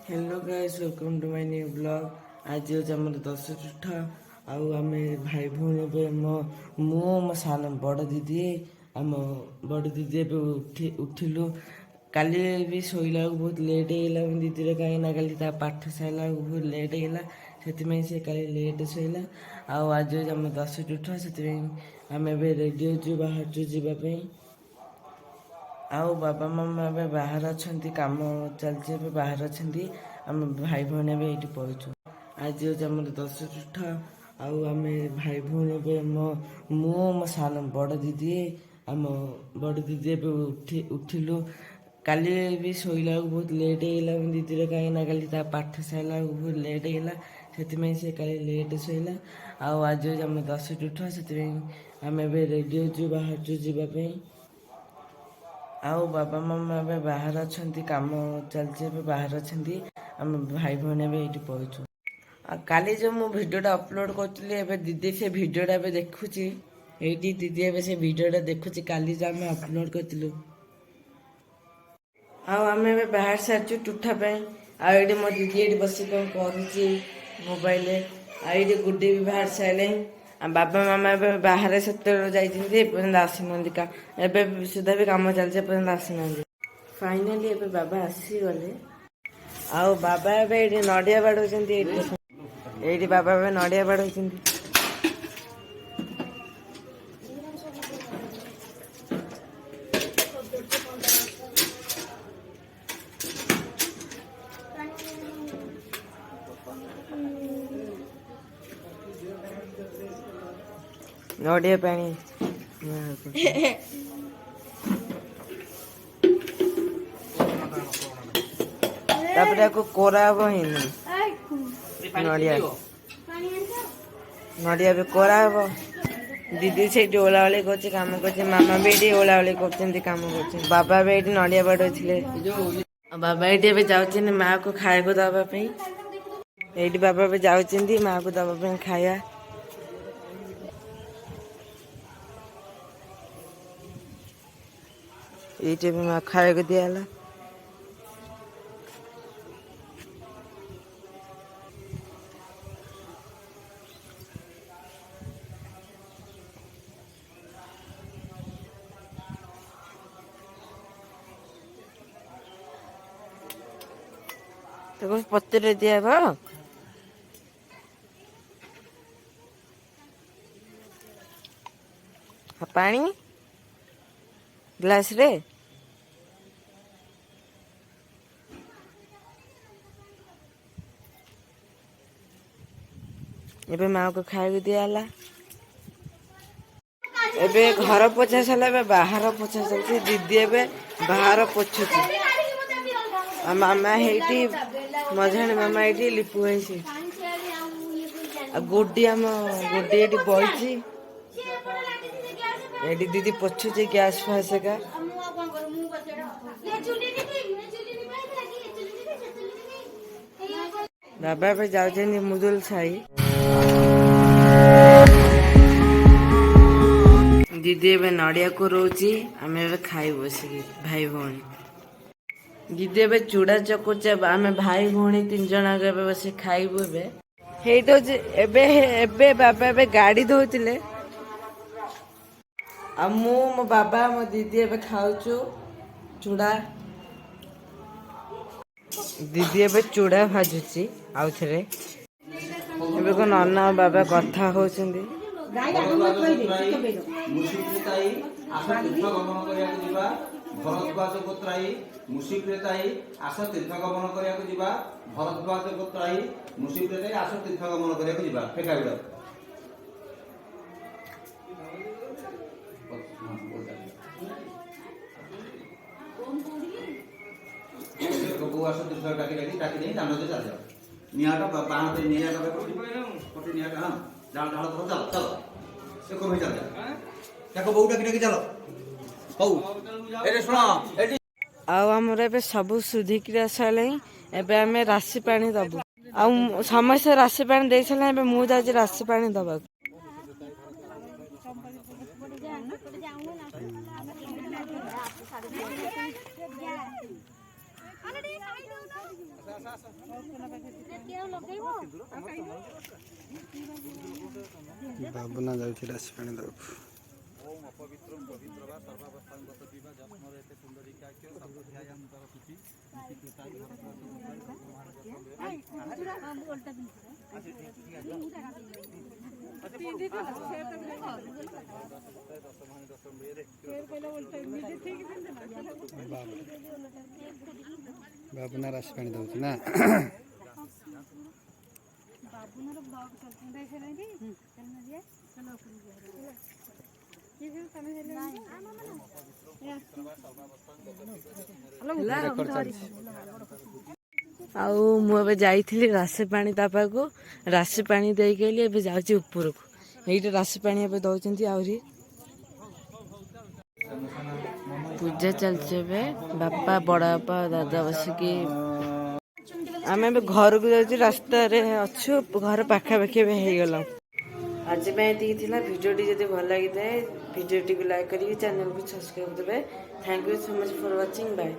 Hello guys welcome to my new blog. आज हूँ आम 10 चुठा आम भाई भौणी मो सान बड़ दीदी आम बड़ दीदी उठिलु। काली भी शोला बहुत लेट होगा दीदी कहीं काली पाठ सारा बहुत लेट होगा से काली लेट शोला। आज हूँ आम 10 चुठा से आम रेडी हो बाहर जावाई। ଆଉ ବାବା ମାମା ଏବେ ବାହାରେ ଅଛନ୍ତି, କାମ ଚାଲିଛି ଏବେ ବାହାରେ ଅଛନ୍ତି। ଆମେ ଭାଇ ଭଉଣୀ ଏବେ ଏଇଠି ପଢୁଛୁ। ଆଜି ହେଉଛି ଆମର 10 ଚୁଠା ଆମେ ଭାଇ ଭଉଣୀ ଏବେ ମୁଁ ମୋ ସାନ ବଡ଼ ଦିଦି ଆମ ବଡ଼ ଦିଦି ଏବେ ଉଠିଲୁ। କାଲି ବି ଶୋଇଲା ବେଳକୁ ବହୁତ ଲେଟ୍ ହେଇଗଲା ଦିଦିର କାହିଁକିନା କାଲି ତା ପାଠ ସାରିଲା ବେଳକୁ ବହୁତ ଲେଟ୍ ହେଇଗଲା ସେଥିପାଇଁ ସେ କାଲି ଲେଟ୍ ଶୋଇଲା। ଆଜି ହେଉଛି ଆମର 10 ଚୁଠା ସେଥିପାଇଁ ଆମେ ଏବେ ରେଡ଼ି ହେଉଛୁ ବାହାରୁଛୁ ଯିବା ପାଇଁ। ଆଉ ବାବା ମାମା ଏବେ ବାହାରେ ଅଛନ୍ତି, କାମ ଚାଲିଛି ଏବେ ବାହାରେ ଅଛନ୍ତି। ଆମେ ଭାଇ ଭଉଣୀ ଏବେ ଏଇଠି ପଢୁଛୁ। ଆଉ କାଲି ଯେଉଁ ମୁଁ ଭିଡ଼ିଓଟା ଅପଲୋଡ଼ କରିଥିଲି ଏବେ ଦିଦି ସେ ଭିଡ଼ିଓଟା ଏବେ ଦେଖୁଛି। ଏଇଠି ଦିଦି ଏବେ ସେ ଭିଡ଼ିଓଟା ଦେଖୁଛି କାଲି ଯେଉଁ ଆମେ ଅପଲୋଡ଼ କରିଥିଲୁ। ଆଉ ଆମେ ଏବେ ବାହାରି ସାରିଛୁ ଟୁଠା ପାଇଁ। ଆଉ ଏଇଠି ମୋ ଦିଦି ଏଇଠି ବସି କ'ଣ କରୁଛି ମୋବାଇଲରେ। ଆଉ ଏଇଠି ଗୁଡ଼ି ବି ବାହାରି ସାରିଲାଣି। ଆଉ ବାବା ମାମା ଏବେ ବାହାରେ ସେତେବେଳେ ଯାଇଛନ୍ତି ଏପର୍ଯ୍ୟନ୍ତ ଆସିନାହାନ୍ତି। ଏବେ ସୁଦ୍ଧା ବି କାମ ଚାଲିଛି ଏପର୍ଯ୍ୟନ୍ତ ଆସିନାହାନ୍ତି। ଫାଇନାଲି ଏବେ ବାବା ଆସିଗଲେ। ଆଉ ବାବା ଏବେ ଏଇଠି ନଡ଼ିଆ ବାଡ଼ଉଛନ୍ତି। ଏଇଠି ବାବା ଏବେ ନଡ଼ିଆ ବାଡ଼ଉଛନ୍ତି। ନଡ଼ିଆ ପାଣି ତାପରେ ଆକୁ କୋରା ହବ ହେଇନି ନଡ଼ିଆ ଏବେ କୋରା ହବ। ଦିଦି ସେଇଠି ଓଳାଓଳି କରୁଛି, କାମ କରୁଛି। ମାମା ବି ଏଇଠି ଓଳାଓଳି କରୁଛନ୍ତି, କାମ କରୁଛନ୍ତି। ବାବା ବି ଏଇଠି ନଡ଼ିଆ ବାଡ଼ଉଥିଲେ। ବାବା ଏଇଠି ଏବେ ଯାଉଛନ୍ତି ମାଆକୁ ଖାଇବାକୁ ଦେବା ପାଇଁ। ଏଇଠି ବାବା ଏବେ ଯାଉଛନ୍ତି ମାଆକୁ ଦେବା ପାଇଁ ଖାଇବା। ଏଇଠି ଏବେ ମା ଖାଇବାକୁ ଦିଆହେଲା। ତାକୁ ପତ୍ରରେ ଦିଆହବ। ପାଣି ଗ୍ଲାସରେ ଏବେ ମାଆକୁ ଖାଇବାକୁ ଦିଆହେଲା। ଏବେ ଘର ପୋଛା ସାରିଲା, ଏବେ ବାହାର ପୋଛା ଚାଲିଛି। ଦିଦି ଏବେ ବାହାର ପୋଛୁଛି। ଆଉ ମାମା ହେଇଠି ମଝାଣି ମାମା ଏଇଠି ଲିପୁ ହେଇଛି। ଆଉ ଗୁଡ଼ି ଏଇଠି ବଇଛି। ଏଇଠି ଦିଦି ପୋଛୁଛି ଗ୍ୟାସ୍ ଫ୍ୟାସ୍ ଏକା। ବାବା ଏବେ ଯାଉଛନ୍ତି ମୁଦୁଲ ସାହି। ଦିଦି ଏବେ ନଡ଼ିଆ କୋରଉଛି, ଆମେ ଏବେ ଖାଇବୁ ବସିକି ଭାଇ ଭଉଣୀ। ଦିଦି ଏବେ ଚୁଡ଼ା ଚକୁଚେ, ଆମେ ଭାଇ ଭଉଣୀ 3 ଜଣ ଏବେ ବସି ଖାଇବୁ। ଏବେ ହେଇଠି ହଉଛି ଏବେ ବାବା ଏବେ ଗାଡ଼ି ଧୋଉଥିଲେ। ଆଉ ମୁଁ ମୋ ବାବା ମୋ ଦିଦି ଏବେ ଖାଉଛୁ ଚୁଡ଼ା। ଦିଦି ଏବେ ଚୁଡ଼ା ଭାଜୁଛି ଆଉଥରେ। ଏବେ କ'ଣ ନନା ବାବା କଥା ହଉଛନ୍ତି। ଭରଦ୍ୱାଜ ଗୋତ୍ରାଇ ମୁସିପ୍ରେତାଇ ଆସ ତୀର୍ଥ ଗମନ କରିବାକୁ ଯିବା। ଭରଦ୍ୱାଜ ଗୋତ୍ରାଇ ମୁସିପ୍ରେତାଇ ଆସ ତୀର୍ଥ ଗମନ କରିବାକୁ ଯିବା। ଫେକା ଭିଡ଼ ବୋଉ ଆସ ତୀର୍ଥ ଡାକି ଦେଇ ଦାଣ୍ଡରେ ଚାଲିଯାଅ। ନିଆଁଟା ବାଣ ନିଆଁ ପଟେ ନିଆଁଟା ହଁ ଡାଳ ଧର ଚାଲ ଚାଲ ସେ କମେଇ ଚାଲ ତାକୁ ବୋଉ ଡାକି ଚାଲ। ହଉ ଏଠି ଶୁଣ ଏଠି। ଆଉ ଆମର ଏବେ ସବୁ ସୁଧିକିରି ଆସିଲାଣି। ଏବେ ଆମେ ରାଶି ପାଣି ଦବୁ। ଆଉ ସମସ୍ତେ ରାଶି ପାଣି ଦେଇ ସାରିଲା। ଏବେ ମୁଁ ଯାଉଛି ରାଶି ପାଣି ଦବାକୁ। ବାବୁନା ଯାଉଛି ରାଶି ପାଣି ଦେବାକୁ। ओम अपवित्रम पवित्र वा सर्वावस्थां गत पिबा जस्मरे एते सुंदरिकाख्य सर्वध्यायं तरपिति नितिकृताय ବାବୁନା ରାଶି ପାଣି ଦେଉଛି ନା। ଆଉ ମୁଁ ଏବେ ଯାଇଥିଲି ରାଶି ପାଣି ତା ପାଖକୁ, ରାଶି ପାଣି ଦେଇକି ଆଇଲି, ଏବେ ଯାଉଛି ଉପରକୁ। ଏଇଠି ରାଶି ପାଣି ଏବେ ଦଉଛନ୍ତି। ଆହୁରି ପୂଜା ଚାଲିଛି ଏବେ, ବାପା ବଡ଼ ବାପା ଦାଦା ବସିକି। ଆମେ ଏବେ ଘରକୁ ଯାଉଛୁ, ରାସ୍ତାରେ ଅଛୁ, ଘର ପାଖାପାଖି ଏବେ ହେଇଗଲା। ଆଜି ପାଇଁ ଏତିକି ଥିଲା। ଭିଡ଼ିଓଟି ଯଦି ଭଲ ଲାଗିଥାଏ ଭିଡ଼ିଓଟିକୁ ଲାଇକ୍ କରିକି ଚ୍ୟାନେଲକୁ ସବସ୍କ୍ରାଇବ୍ ଦେବେ। Thank you so much for watching. Bye.